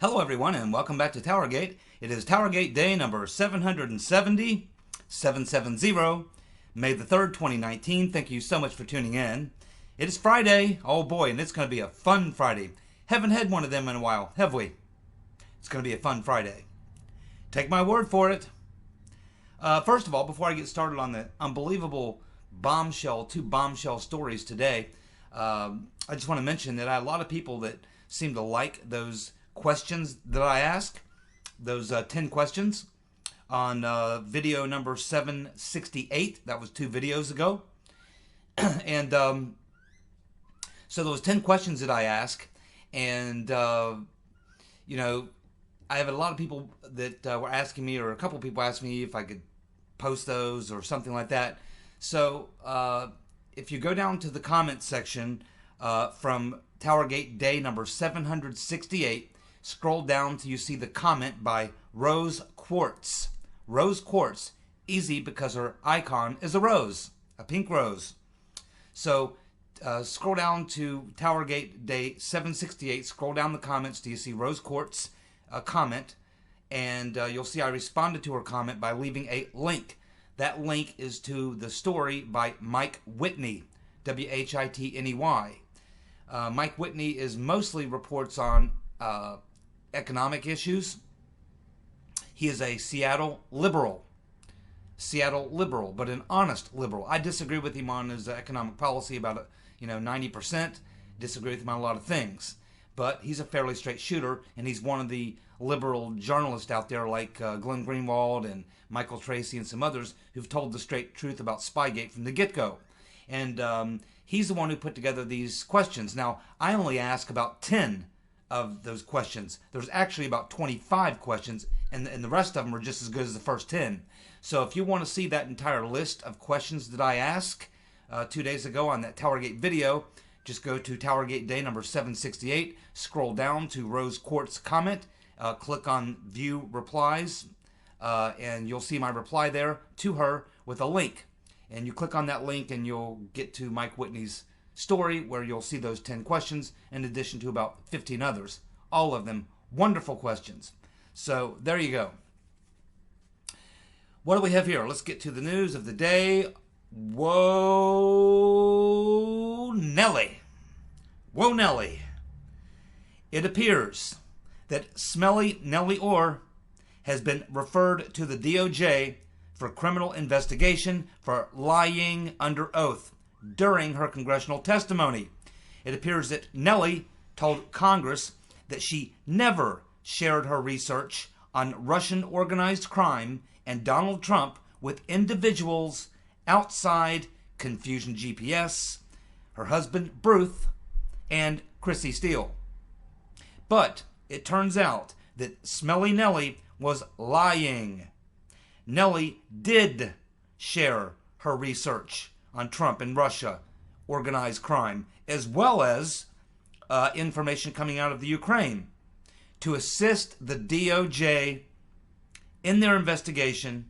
Hello everyone and welcome back to TowerGate. It is TowerGate day number 770, May the 3rd, 2019. Thank you so much for tuning in. It is Friday, oh boy, and it's going to be a fun Friday. Haven't had one of them in a while, have we? It's going to be a fun Friday. Take my word for it. First of all, before I get started on the unbelievable two bombshell stories today, I just want to mention that I have a lot of people that seem to like those questions that I ask, those 10 questions on video number 768. That was 2 videos ago. And so those 10 questions that I ask, and you know, I have a lot of people that were asking me, or a couple people asked me if I could post those or something like that. So if you go down to the comment section from TowerGate day number 768, scroll down till you see the comment by Rose Quartz. Rose Quartz, easy because her icon is a rose, a pink rose. So scroll down to TowerGate day 768, scroll down the comments till you see Rose Quartz comment, and you'll see I responded to her comment by leaving a link. That link is to the story by Mike Whitney, W-H-I-T-N-E-Y. Mike Whitney is mostly reports on economic issues. He is a Seattle liberal, but an honest liberal. I disagree with him on his economic policy about 90%. Disagree with him on a lot of things, but he's a fairly straight shooter, and he's one of the liberal journalists out there like Glenn Greenwald and Michael Tracy and some others who've told the straight truth about Spygate from the get-go. And he's the one who put together these questions. Now, I only ask about 10 of those questions. There's actually about 25 questions, and the rest of them are just as good as the first 10. So if you want to see that entire list of questions that I asked 2 days ago on that TowerGate video, just go to TowerGate day number 768, scroll down to Rose Quartz comment, click on View Replies, and you'll see my reply there to her with a link. And you click on that link and you'll get to Mike Whitney's story where you'll see those 10 questions in addition to about 15 others. All of them wonderful questions. So there you go. What do we have here? Let's get to the news of the day. Whoa, Nelly. Whoa, Nelly. It appears that Smelly Nellie Orr has been referred to the DOJ for criminal investigation for lying under oath during her congressional testimony. It appears that Nellie told Congress that she never shared her research on Russian organized crime and Donald Trump with individuals outside Confusion GPS, her husband Bruce, and Chrissy Steele. But it turns out that Smelly Nellie was lying. Nellie did share her research on Trump and Russia, organized crime, as well as information coming out of the Ukraine to assist the DOJ in their investigation,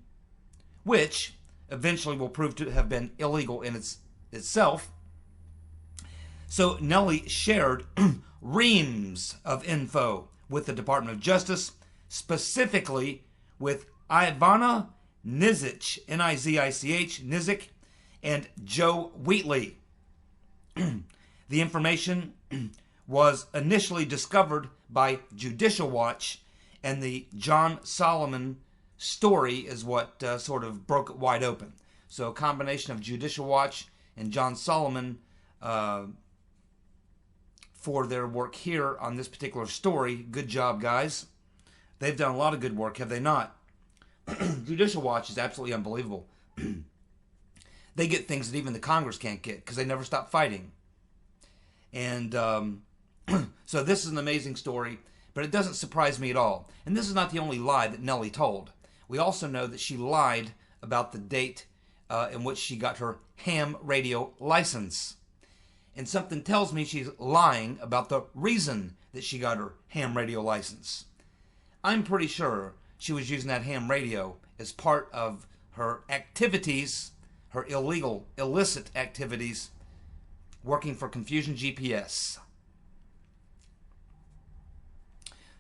which eventually will prove to have been illegal in itself. So Nellie shared reams of info with the Department of Justice, specifically with Ivana Nizich, N-I-Z-I-C-H, Nizik, and Joe Wheatley. The information was initially discovered by Judicial Watch, and the John Solomon story is what sort of broke it wide open. So a combination of Judicial Watch and John Solomon for their work here on this particular story. Good job, guys. They've done a lot of good work, have they not? Judicial Watch is absolutely unbelievable. They get things that even the Congress can't get because they never stop fighting. And so this is an amazing story, but it doesn't surprise me at all. And this is not the only lie that Nellie told. We also know that she lied about the date in which she got her ham radio license. And something tells me she's lying about the reason that she got her ham radio license. I'm pretty sure she was using that ham radio as part of her activities, her illicit activities, working for Confusion GPS.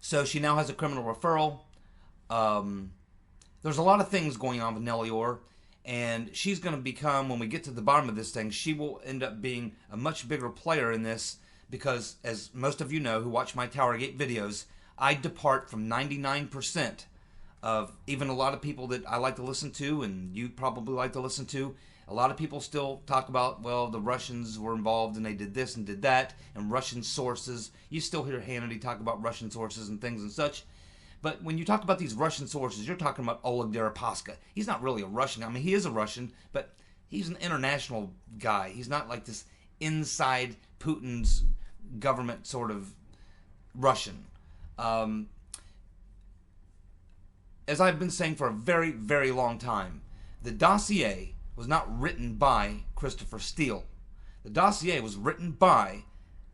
So she now has a criminal referral. There's a lot of things going on with Nellie Orr, and she's going to become, when we get to the bottom of this thing, she will end up being a much bigger player in this because, as most of you know who watch my TowerGate videos, I depart from 99% of even a lot of people that I like to listen to, and you probably like to listen to. A lot of people still talk about, well, the Russians were involved and they did this and did that, and Russian sources. You still hear Hannity talk about Russian sources and things and such. But when you talk about these Russian sources, you're talking about Oleg Deripaska. He's not really a Russian. I mean, he is a Russian, but he's an international guy. He's not like this inside Putin's government sort of Russian. As I've been saying for a very, very long time, the dossier was not written by Christopher Steele. The dossier was written by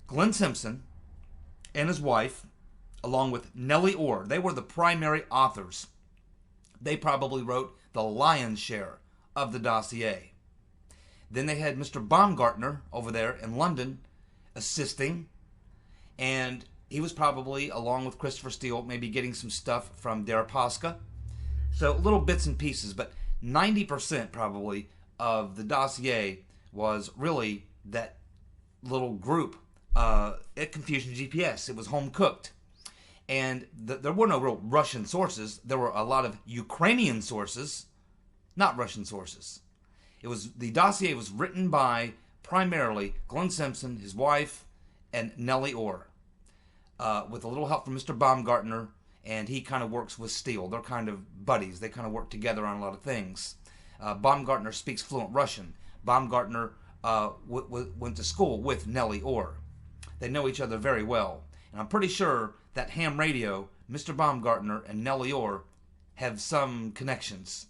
Glenn Simpson and his wife, along with Nellie Orr. They were the primary authors. They probably wrote the lion's share of the dossier. Then they had Mr. Baumgartner over there in London assisting, and he was probably, along with Christopher Steele, maybe getting some stuff from Deripaska. So little bits and pieces, but 90% probably of the dossier was really that little group at Confusion GPS. It was home cooked. And there were no real Russian sources. There were a lot of Ukrainian sources, not Russian sources. The dossier was written by primarily Glenn Simpson, his wife, and Nellie Orr, with a little help from Mr. Baumgartner, and he kind of works with Steele. They're kind of buddies. They kind of work together on a lot of things. Baumgartner speaks fluent Russian. Baumgartner went to school with Nellie Orr. They know each other very well. And I'm pretty sure that ham radio, Mr. Baumgartner and Nellie Orr have some connections.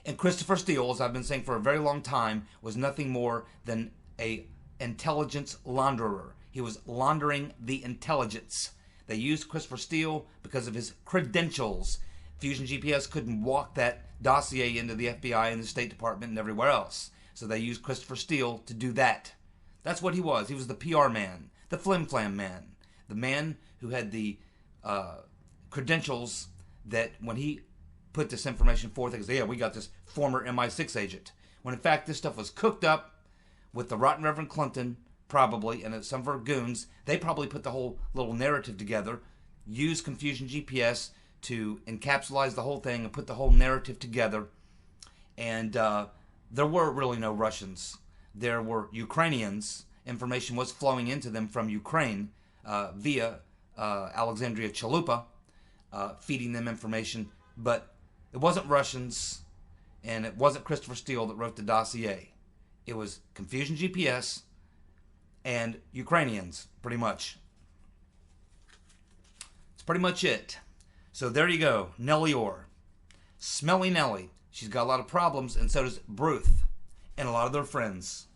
And Christopher Steele, as I've been saying for a very long time, was nothing more than a intelligence launderer. He was laundering the intelligence. They used Christopher Steele because of his credentials. Fusion GPS couldn't walk that dossier into the FBI and the State Department and everywhere else. So they used Christopher Steele to do that. That's what he was. He was the PR man, the flim-flam man, the man who had the credentials that when he put this information forth, they say, yeah, we got this former MI6 agent. When in fact this stuff was cooked up with the rotten Reverend Clinton, probably, and some of her goons. They probably put the whole little narrative together, used Confusion GPS to encapsulate the whole thing and put the whole narrative together. And there were really no Russians. There were Ukrainians. Information was flowing into them from Ukraine via Alexandria Chalupa, feeding them information. But it wasn't Russians, and it wasn't Christopher Steele that wrote the dossier. It was Confusion GPS and Ukrainians, pretty much. It's pretty much it. So there you go, Nellie Orr. Smelly Nellie. She's got a lot of problems, and so does Bruth and a lot of their friends.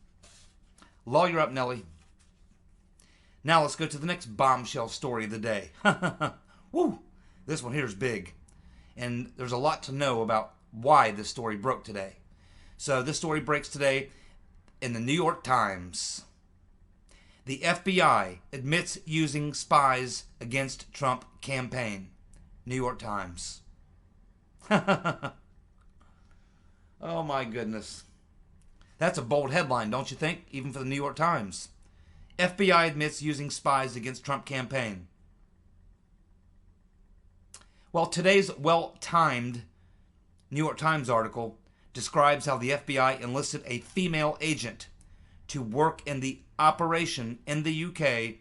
Lawyer up, Nellie. Now let's go to the next bombshell story of the day. Woo! This one here is big. And there's a lot to know about why this story broke today. So this story breaks today in the New York Times. The FBI admits using spies against Trump campaign. New York Times. Oh my goodness. That's a bold headline, don't you think? Even for the New York Times. FBI admits using spies against Trump campaign. Well, today's well-timed New York Times article describes how the FBI enlisted a female agent to work in the operation in the UK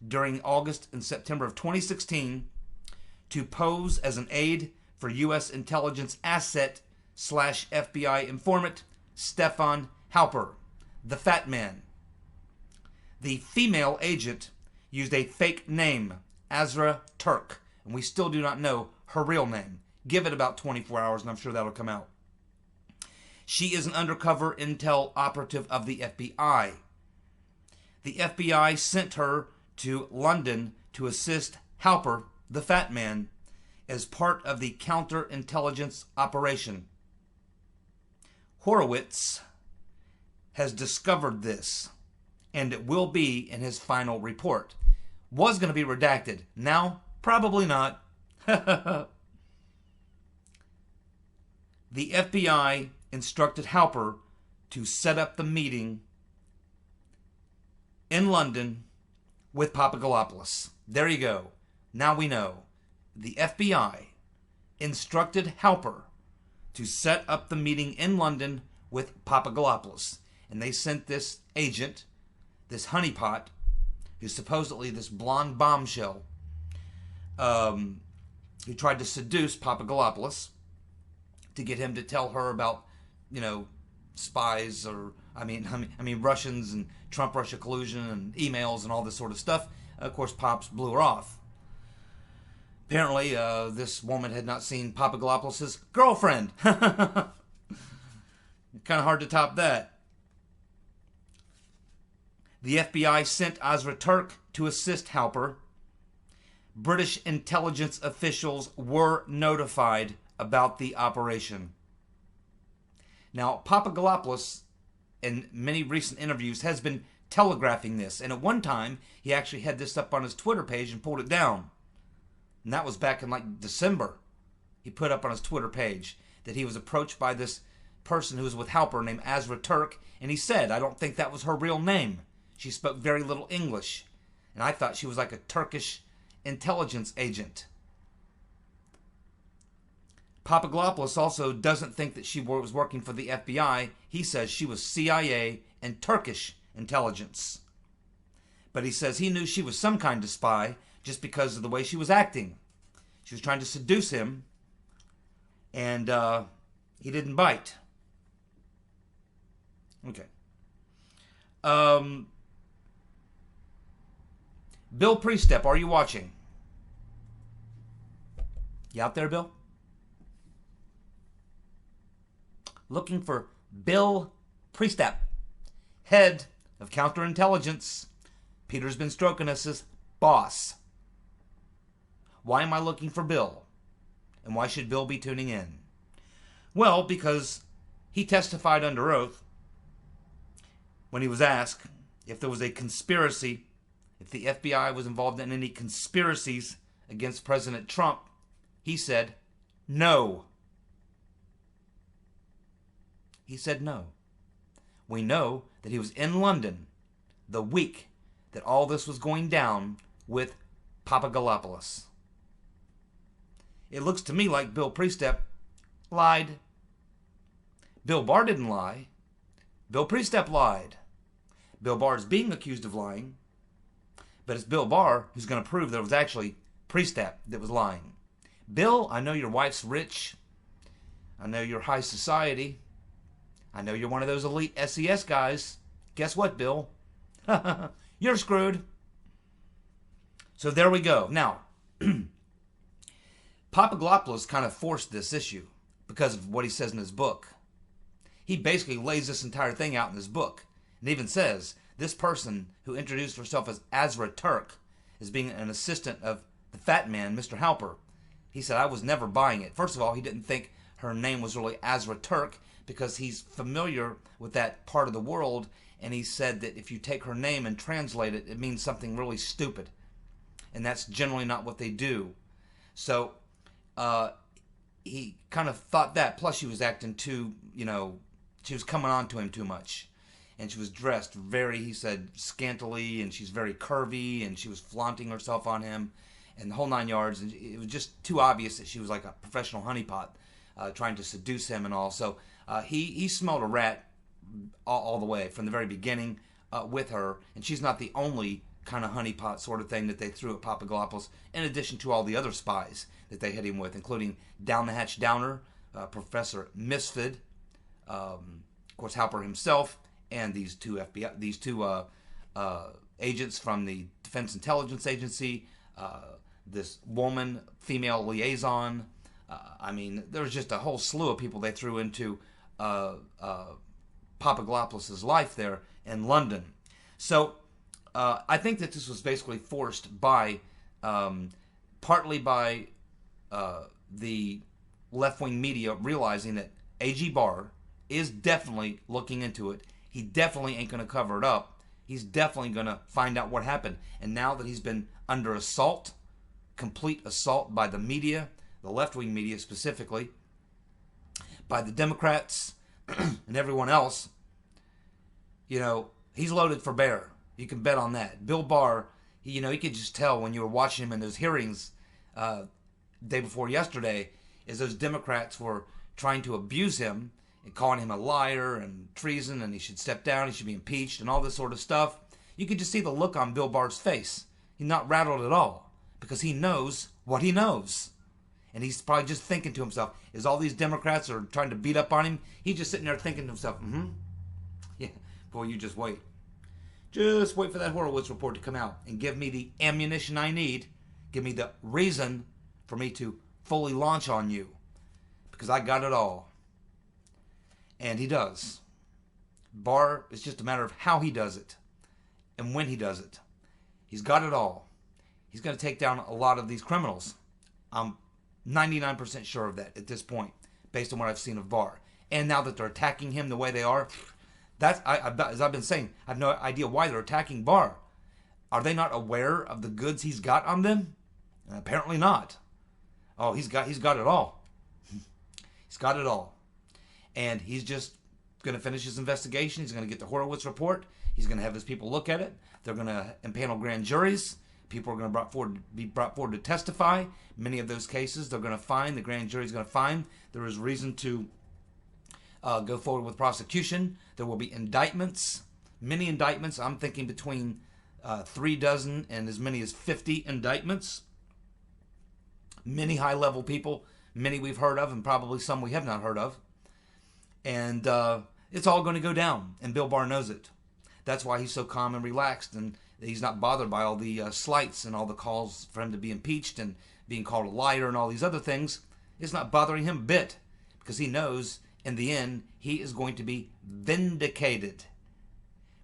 during August and September of 2016 to pose as an aide for U.S. intelligence asset / FBI informant Stefan Halper, the Fat Man. The female agent used a fake name, Azra Turk, and we still do not know her real name. Give it about 24 hours and I'm sure that'll come out. She is an undercover intel operative of the FBI. The FBI sent her to London to assist Halper, the Fat Man, as part of the counterintelligence operation. Horowitz has discovered this, and it will be in his final report. was going to be redacted. Now, probably not. The FBI instructed Halper to set up the meeting in London with Papagos. There you go. Now we know. The FBI instructed Halper to set up the meeting in London with Papagos. And they sent this agent, this honeypot, who's supposedly this blonde bombshell, who tried to seduce Papagos to get him to tell her about, spies or, Russians and Trump-Russia collusion and emails and all this sort of stuff. Of course, Pops blew her off. Apparently, this woman had not seen Papagos' girlfriend. Kind of hard to top that. The FBI sent Azra Turk to assist Halper. British intelligence officials were notified about the operation. Now, Papagos, in many recent interviews, has been telegraphing this. And at one time, he actually had this up on his Twitter page and pulled it down. And that was back in December. He put up on his Twitter page that he was approached by this person who was with Halper named Azra Turk. And he said, I don't think that was her real name. She spoke very little English. And I thought she was like a Turkish intelligence agent. Papagos also doesn't think that she was working for the FBI. He says she was CIA and Turkish intelligence. But he says he knew she was some kind of spy just because of the way she was acting. She was trying to seduce him, and he didn't bite. Okay. Bill Priestep, are you watching? You out there, Bill? Looking for Bill Priestep, head of counterintelligence. Peter's been stroking us as boss. Why am I looking for Bill? And why should Bill be tuning in? Well, because he testified under oath when he was asked if there was a conspiracy, if the FBI was involved in any conspiracies against President Trump. He said no. He said no. We know that he was in London the week that all this was going down with Papagos. It looks to me like Bill Priestep lied. Bill Barr didn't lie. Bill Priestep lied. Bill Barr is being accused of lying, but it's Bill Barr who's going to prove that it was actually Priestep that was lying. Bill, I know your wife's rich. I know you're high society. I know you're one of those elite SES guys. Guess what, Bill? You're screwed. So there we go. Now, Papagos kind of forced this issue because of what he says in his book. He basically lays this entire thing out in his book and even says this person who introduced herself as Azra Turk as being an assistant of the fat man, Mr. Halper. He said, I was never buying it. First of all, he didn't think her name was really Azra Turk because he's familiar with that part of the world, and he said that if you take her name and translate it, it means something really stupid. And that's generally not what they do. So he kind of thought that. Plus, she was acting too, she was coming on to him too much. And she was dressed very, he said, scantily, and she's very curvy, and she was flaunting herself on him, and the whole 9 yards. And it was just too obvious that she was like a professional honeypot trying to seduce him and all. So he smelled a rat all the way from the very beginning with her. And she's not the only kind of honeypot sort of thing that they threw at Papagos, in addition to all the other spies that they hit him with, including Down the Hatch Downer, Professor Misfid, of course Halper himself, and these two agents from the Defense Intelligence Agency, this woman, female liaison. There was just a whole slew of people they threw into Papagos' life there in London. So I think that this was basically forced by, partly by the left-wing media realizing that A.G. Barr is definitely looking into it. He definitely ain't going to cover it up. he's definitely going to find out what happened. And now that he's been under assault, complete assault by the media, the left-wing media specifically, by the Democrats and everyone else, he's loaded for bear. You can bet on that. Bill Barr, you could just tell when you were watching him in those hearings day before yesterday, is those Democrats were trying to abuse him and calling him a liar and treason, and he should step down, he should be impeached, and all this sort of stuff. You could just see the look on Bill Barr's face. He's not rattled at all because he knows what he knows. And he's probably just thinking to himself, as all these Democrats are trying to beat up on him, he's just sitting there thinking to himself, yeah, boy, you just wait. Just wait for that Horowitz report to come out and give me the ammunition I need, give me the reason for me to fully launch on you, because I got it all. And he does. Barr, it's just a matter of how he does it and when he does it. He's got it all. He's going to take down a lot of these criminals. I'm 99% sure of that at this point, based on what I've seen of Barr. And now that they're attacking him the way they are, as I've been saying, I have no idea why they're attacking Barr. Are they not aware of the goods he's got on them? Apparently not. Oh, he's got it all. He's got it all. And he's just going to finish his investigation. He's going to get the Horowitz report. He's going to have his people look at it. They're going to impanel grand juries. People are going to be brought forward to testify. Many of those cases the grand jury is going to find there is reason to go forward with prosecution. There will be indictments, many indictments. I'm thinking between 3 dozen and as many as 50 indictments. Many high-level people, many we've heard of and probably some we have not heard of. And it's all going to go down, and Bill Barr knows it. That's why he's so calm and relaxed, and he's not bothered by all the slights and all the calls for him to be impeached and being called a liar and all these other things. It's not bothering him a bit, because he knows in the end he is going to be vindicated,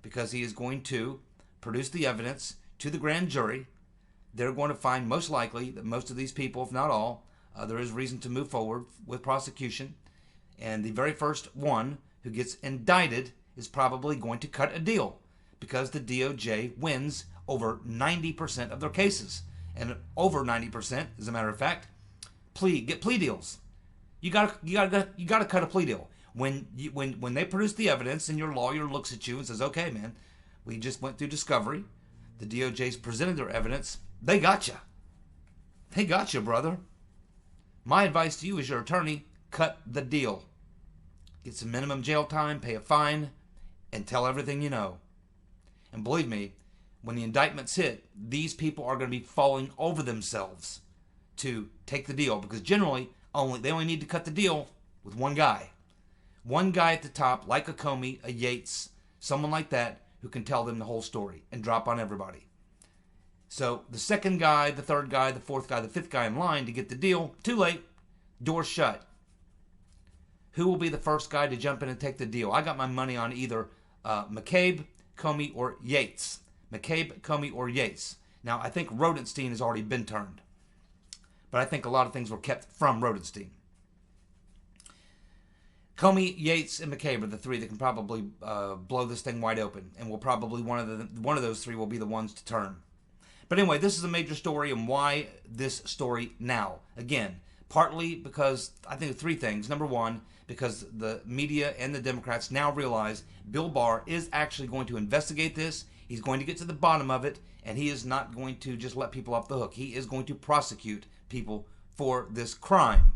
because he is going to produce the evidence to the grand jury. They're going to find most likely that most of these people, if not all, there is reason to move forward with prosecution. And the very first one who gets indicted is probably going to cut a deal, because the DOJ wins over 90% of their cases. And over 90%, as a matter of fact, get plea deals. You gotta cut a plea deal. When they produce the evidence and your lawyer looks at you and says, okay, man, we just went through discovery. The DOJ's presented their evidence. They got you. They got you, brother. My advice to you as your attorney, cut the deal. Get some minimum jail time, pay a fine, and tell everything you know. And believe me, when the indictments hit, these people are going to be falling over themselves to take the deal, because generally they only need to cut the deal with one guy. One guy at the top, like a Comey, a Yates, someone like that, who can tell them the whole story and drop on everybody. So the second guy, the third guy, the fourth guy, the fifth guy in line to get the deal, too late, door shut. Who will be the first guy to jump in and take the deal? I got my money on either McCabe, Comey, or Yates. McCabe, Comey, or Yates. Now, I think Rodenstein has already been turned. But I think a lot of things were kept from Rodenstein. Comey, Yates, and McCabe are the three that can probably blow this thing wide open. And will probably one of those three will be the ones to turn. But anyway, this is a major story, and why this story now? Again, partly because I think of three things. Number one, because the media and the Democrats now realize Bill Barr is actually going to investigate this. He's going to get to the bottom of it, and he is not going to just let people off the hook. He is going to prosecute people for this crime.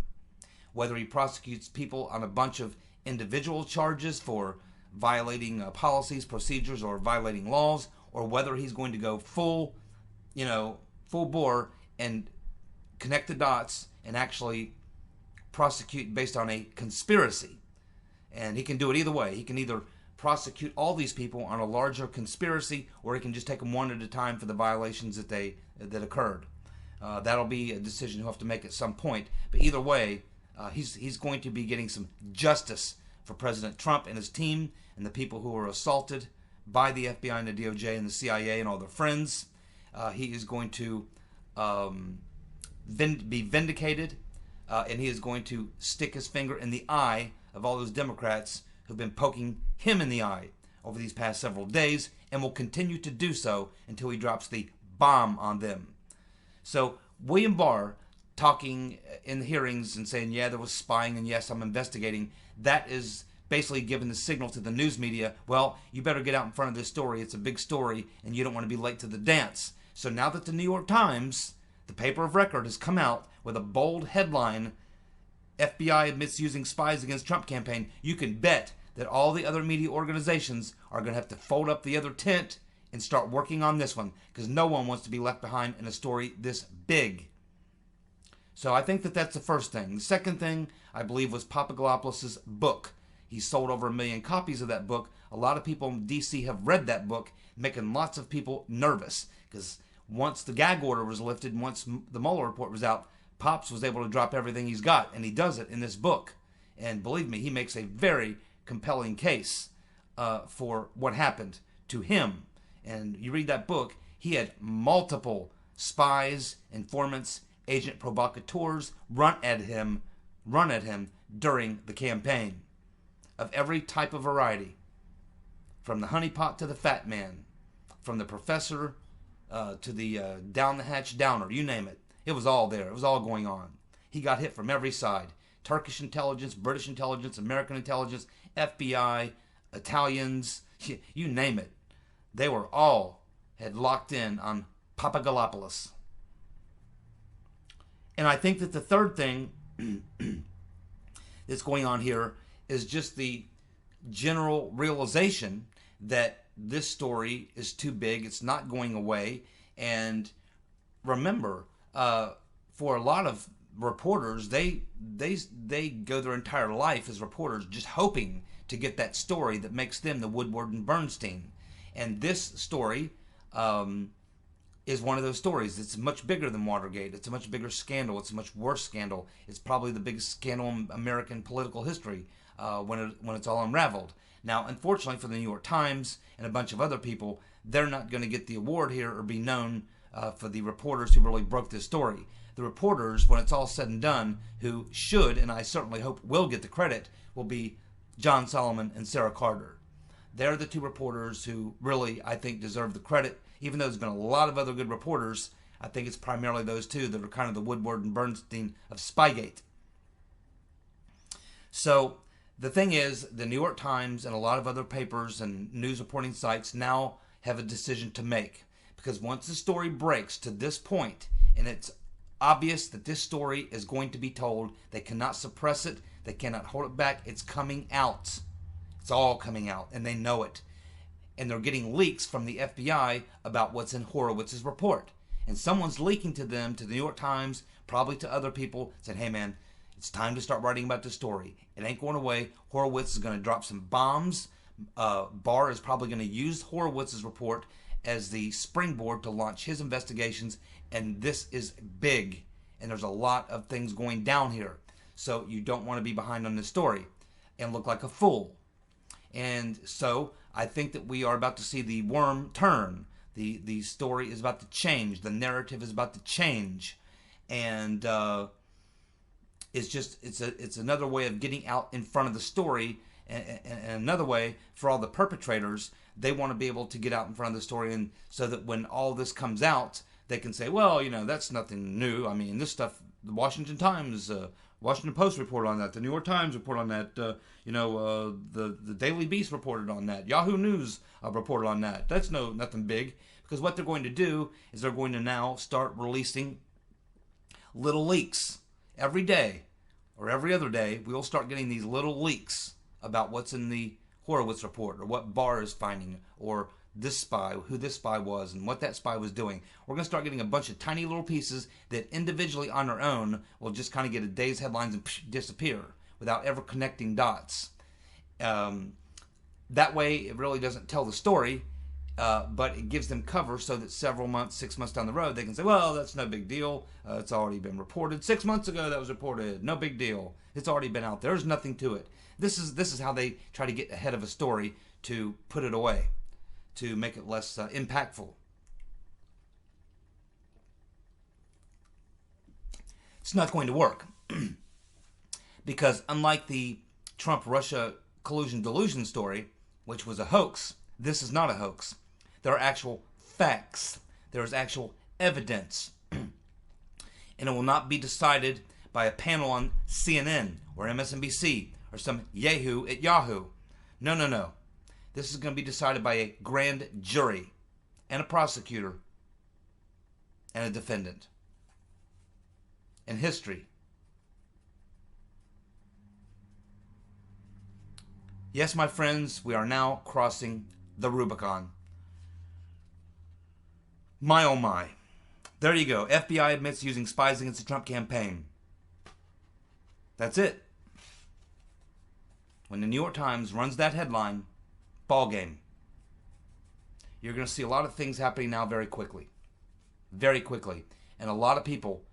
Whether he prosecutes people on a bunch of individual charges for violating policies, procedures, or violating laws, or whether he's going to go full bore and connect the dots and actually prosecute based on a conspiracy. And he can do it either way. He can either prosecute all these people on a larger conspiracy, or he can just take them one at a time for the violations that occurred. That'll be a decision he'll have to make at some point. But either way, he's going to be getting some justice for President Trump and his team and the people who were assaulted by the FBI and the DOJ and the CIA and all their friends. He is going to be vindicated, and he is going to stick his finger in the eye of all those Democrats who've been poking him in the eye over these past several days and will continue to do so until he drops the bomb on them. So William Barr talking in the hearings and saying, yeah, there was spying, and yes, I'm investigating, that is basically giving the signal to the news media, well, you better get out in front of this story. It's a big story, and you don't want to be late to the dance. So now that the New York Times, the paper of record, has come out with a bold headline, FBI admits using spies against Trump campaign, you can bet that all the other media organizations are going to have to fold up the other tent and start working on this one, because no one wants to be left behind in a story this big. So I think that that's the first thing. The second thing, I believe, was Papagos' book. He sold over 1 million copies of that book. A lot of people in D.C. have read that book, making lots of people nervous, because once the gag order was lifted and once the Mueller report was out, Pops was able to drop everything he's got, and he does it in this book. And believe me, he makes a very compelling case for what happened to him. And you read that book, he had multiple spies, informants, agent provocateurs run at him during the campaign, of every type of variety, from the honeypot to the fat man, from the professor to the down the hatch downer, you name it. It was all there. It was all going on. He got hit from every side. Turkish intelligence, British intelligence, American intelligence, FBI, Italians, you name it. They were all had locked in on Papagopoulos. And I think that the third thing that's going on here is just the general realization that this story is too big. It's not going away. And remember, for a lot of reporters, they go their entire life as reporters just hoping to get that story that makes them the Woodward and Bernstein. And this story is one of those stories. It's much bigger than Watergate. It's a much bigger scandal. It's a much worse scandal. It's probably the biggest scandal in American political history when it's all unraveled. Now, unfortunately for the New York Times and a bunch of other people, they're not going to get the award here or be known for the reporters who really broke this story. The reporters, when it's all said and done, who should, and I certainly hope will get the credit, will be John Solomon and Sarah Carter. They're the two reporters who really, I think, deserve the credit. Even though there's been a lot of other good reporters, I think it's primarily those two that are kind of the Woodward and Bernstein of Spygate. So the thing is, the New York Times and a lot of other papers and news reporting sites now have a decision to make. Because once the story breaks to this point, and it's obvious that this story is going to be told, they cannot suppress it, they cannot hold it back, it's coming out. It's all coming out, and they know it. And they're getting leaks from the FBI about what's in Horowitz's report. And someone's leaking to them, to the New York Times, probably to other people, saying, hey man, it's time to start writing about this story. It ain't going away. Horowitz is going to drop some bombs. Barr is probably going to use Horowitz's report as the springboard to launch his investigations. And this is big. And there's a lot of things going down here. So you don't want to be behind on this story and look like a fool. And so I think that we are about to see the worm turn. The story is about to change. The narrative is about to change. And it's another way of getting out in front of the story. And another way for all the perpetrators, they want to be able to get out in front of the story, and so that when all this comes out, they can say, well, that's nothing new. I mean, this stuff, the Washington Times, Washington Post reported on that. The New York Times reported on that. The Daily Beast reported on that. Yahoo News reported on that. That's nothing big, because what they're going to do is they're going to now start releasing little leaks every day, or every other day. We'll start getting these little leaks about what's in the Horowitz report, or what Barr is finding, or this spy, who this spy was, and what that spy was doing. We're going to start getting a bunch of tiny little pieces that individually on their own will just kind of get a day's headlines and disappear without ever connecting dots. That way, it really doesn't tell the story, but it gives them cover so that several months, 6 months down the road, they can say, well, that's no big deal. It's already been reported. 6 months ago, that was reported. No big deal. It's already been out there. There's nothing to it. This is how they try to get ahead of a story, to put it away, to make it less impactful. It's not going to work. Because unlike the Trump-Russia collusion delusion story, which was a hoax, this is not a hoax. There are actual facts. There is actual evidence. And it will not be decided by a panel on CNN or MSNBC or some yahoo at Yahoo. No, no, no. This is going to be decided by a grand jury and a prosecutor and a defendant. And history. Yes, my friends, we are now crossing the Rubicon. My oh my. There you go. FBI admits using spies against the Trump campaign. That's it. When the New York Times runs that headline, ball game. You're going to see a lot of things happening now very quickly. Very quickly. And a lot of people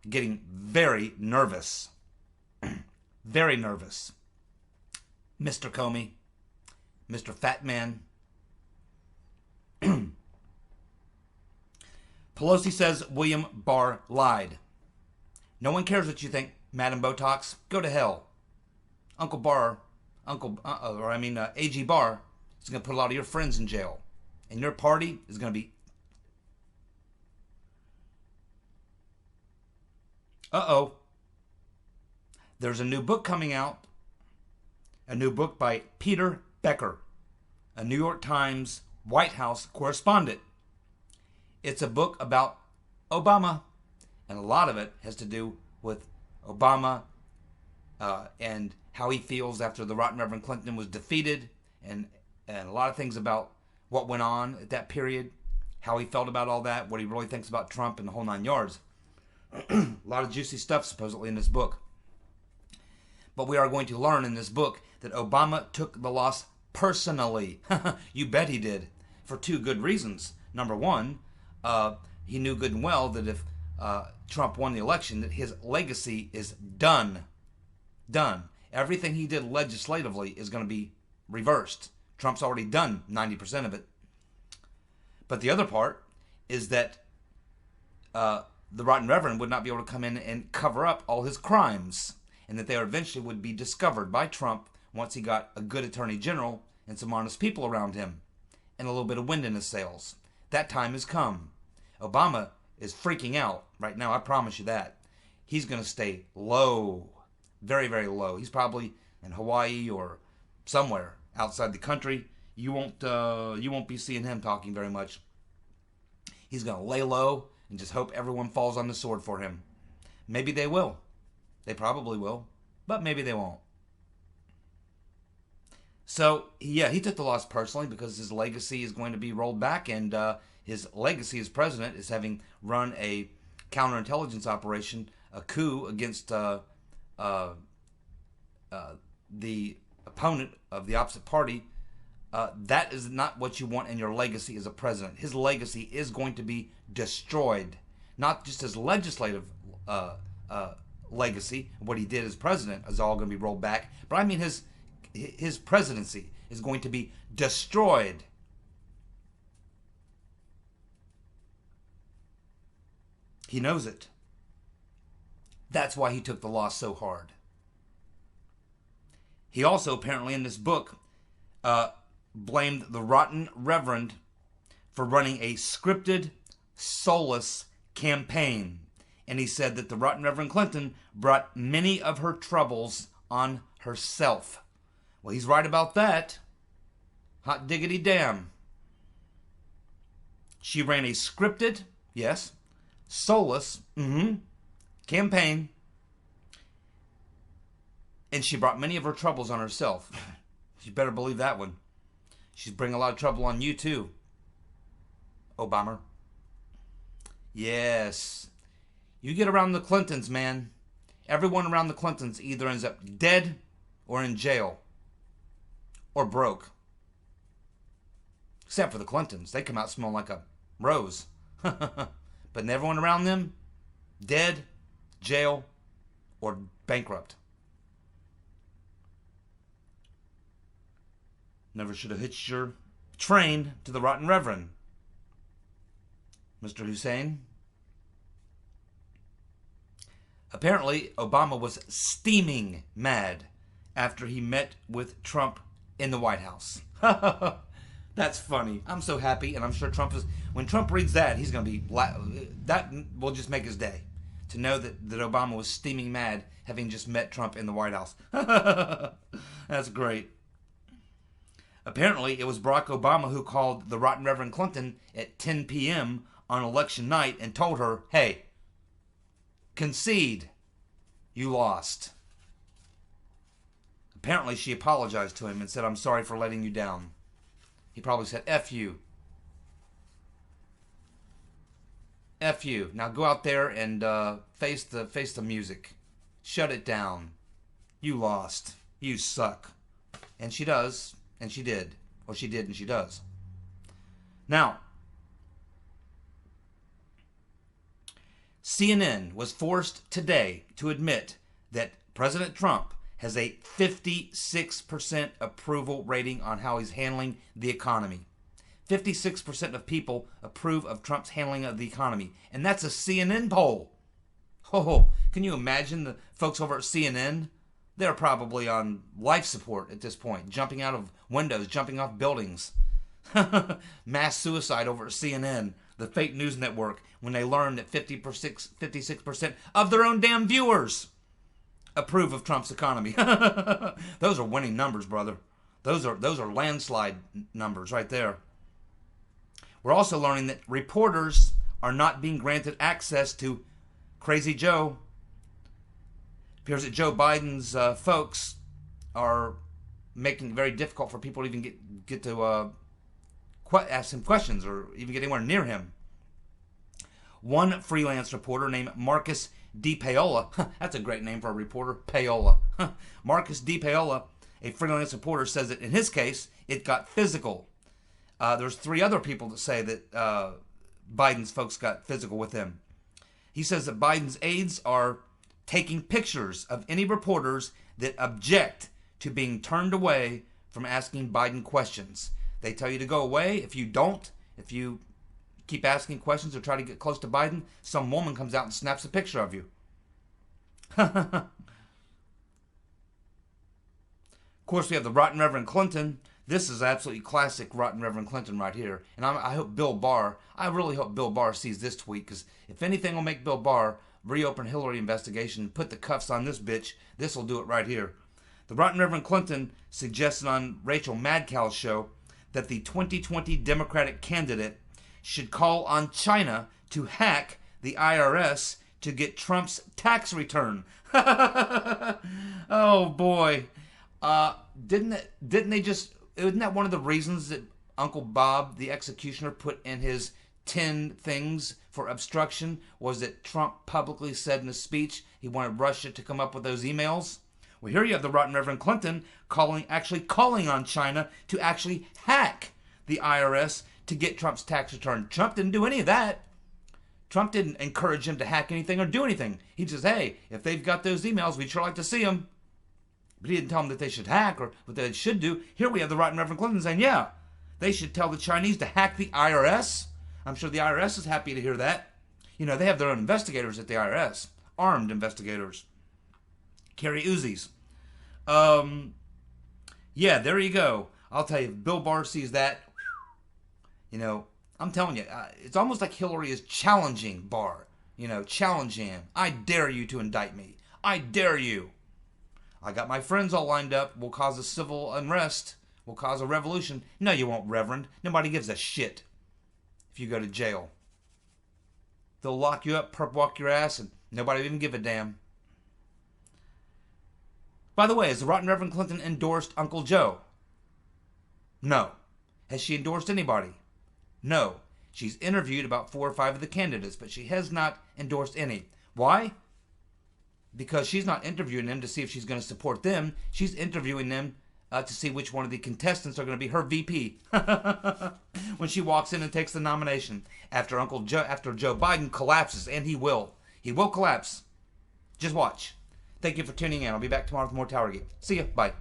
getting very nervous. Very nervous. Mr. Comey. Mr. Fat Man. Pelosi says William Barr lied. No one cares what you think, Madam Botox. Go to hell. AG Barr is going to put a lot of your friends in jail. And your party is going to be... Uh-oh. There's a new book coming out. A new book by Peter Becker, a New York Times White House correspondent. It's a book about Obama, and a lot of it has to do with Obama and how he feels after the rotten Reverend Clinton was defeated, and a lot of things about what went on at that period, how he felt about all that, what he really thinks about Trump, and the whole 9 yards. A lot of juicy stuff supposedly in this book. But we are going to learn in this book that Obama took the loss personally. You bet he did. For 2 good reasons. Number one, he knew good and well that if Trump won the election, that his legacy is done. Done. Everything he did legislatively is going to be reversed. Trump's already done 90% of it. But the other part is that the rotten Reverend would not be able to come in and cover up all his crimes, and that they eventually would be discovered by Trump once he got a good attorney general and some honest people around him, and a little bit of wind in his sails. That time has come. Obama is freaking out right now, I promise you that. He's going to stay low, very, very low. He's probably in Hawaii or somewhere outside the country. You won't be seeing him talking very much. He's going to lay low and just hope everyone falls on the sword for him. Maybe they will. They probably will, but maybe they won't. So, yeah, he took the loss personally because his legacy is going to be rolled back, and his legacy as president is having run a counterintelligence operation, a coup against the opponent of the opposite party. That is not what you want in your legacy as a president. His legacy is going to be destroyed. Not just his legislative legacy, what he did as president is all going to be rolled back, but I mean his presidency is going to be destroyed. He knows it. That's why he took the loss so hard. He also apparently in this book blamed the rotten Reverend for running a scripted, soulless campaign. And he said that the rotten Reverend Clinton brought many of her troubles on herself. Well, he's right about that. Hot diggity damn. She ran a scripted, yes, soulless, campaign. And she brought many of her troubles on herself. You better believe that one. She's bringing a lot of trouble on you too, Obama. Yes. You get around the Clintons, man. Everyone around the Clintons either ends up dead or in jail. Or broke. Except for the Clintons. They come out smelling like a rose. But everyone around them, dead, jail, or bankrupt. Never should have hitched your train to the rotten Reverend. Mr. Hussein. Apparently, Obama was steaming mad after he met with Trump in the White House. That's funny. I'm so happy, and I'm sure Trump is. When Trump reads that, he's going to be. That will just make his day. To know that Obama was steaming mad having just met Trump in the White House. That's great. Apparently, it was Barack Obama who called the rotten Reverend Clinton at 10 p.m. on election night and told her, hey, concede. You lost. Apparently, she apologized to him and said, I'm sorry for letting you down. He probably said, F you. F you. Now go out there and face the music. Shut it down. You lost. You suck. And she does. And she did. Or she did and she does. Now, CNN was forced today to admit that President Trump has a 56% approval rating on how he's handling the economy. 56% of people approve of Trump's handling of the economy. And that's a CNN poll. Oh, can you imagine the folks over at CNN? They're probably on life support at this point, jumping out of windows, jumping off buildings. Mass suicide over at CNN, the fake news network, when they learn that 56% of their own damn viewers approve of Trump's economy. Those are winning numbers, brother. Those are landslide numbers right there. We're also learning that reporters are not being granted access to Crazy Joe. It appears that Joe Biden's folks are making it very difficult for people to even get to ask him questions or even get anywhere near him. One freelance reporter named Marcus D. Paola, that's a great name for a reporter, Paola. Marcus D. Paola, a freelance reporter, says that in his case, it got physical. There's 3 other people that say that Biden's folks got physical with him. He says that Biden's aides are taking pictures of any reporters that object to being turned away from asking Biden questions. They tell you to go away. If you keep asking questions or try to get close to Biden, some woman comes out and snaps a picture of you. Of course, we have the rotten Reverend Clinton. This is absolutely classic rotten Reverend Clinton right here. And I really hope Bill Barr sees this tweet, because if anything will make Bill Barr reopen Hillary investigation, put the cuffs on this bitch, this will do it right here. The rotten Reverend Clinton suggested on Rachel Madcow's show that the 2020 Democratic candidate should call on China to hack the IRS to get Trump's tax return. Oh boy. Isn't that one of the reasons that Uncle Bob, the executioner, put in his 10 things for obstruction, was that Trump publicly said in a speech he wanted Russia to come up with those emails? Well, here you have the rotten Reverend Clinton calling on China to actually hack the IRS to get Trump's tax return. Trump didn't do any of that. Trump didn't encourage him to hack anything or do anything. He just, hey, if they've got those emails, we'd sure like to see them. But he didn't tell them that they should hack or what they should do. Here we have the rotten Reverend Clinton saying, yeah, they should tell the Chinese to hack the IRS. I'm sure the IRS is happy to hear that. You know, they have their own investigators at the IRS. Armed investigators. Carry Uzis. Yeah, there you go. I'll tell you, if Bill Barr sees that, you know, I'm telling you, it's almost like Hillary is challenging Barr. You know, challenging him. I dare you to indict me. I dare you. I got my friends all lined up. We'll cause a civil unrest. We'll cause a revolution. No, you won't, Reverend. Nobody gives a shit if you go to jail. They'll lock you up, perp walk your ass, and nobody will even give a damn. By the way, has the rotten Reverend Clinton endorsed Uncle Joe? No. Has she endorsed anybody? No. She's interviewed about 4 or 5 of the candidates, but she has not endorsed any. Why? Because she's not interviewing them to see if she's going to support them. She's interviewing them to see which one of the contestants are going to be her VP when she walks in and takes the nomination after Joe Biden collapses, and he will. He will collapse. Just watch. Thank you for tuning in. I'll be back tomorrow with more TowerGate. See ya. Bye.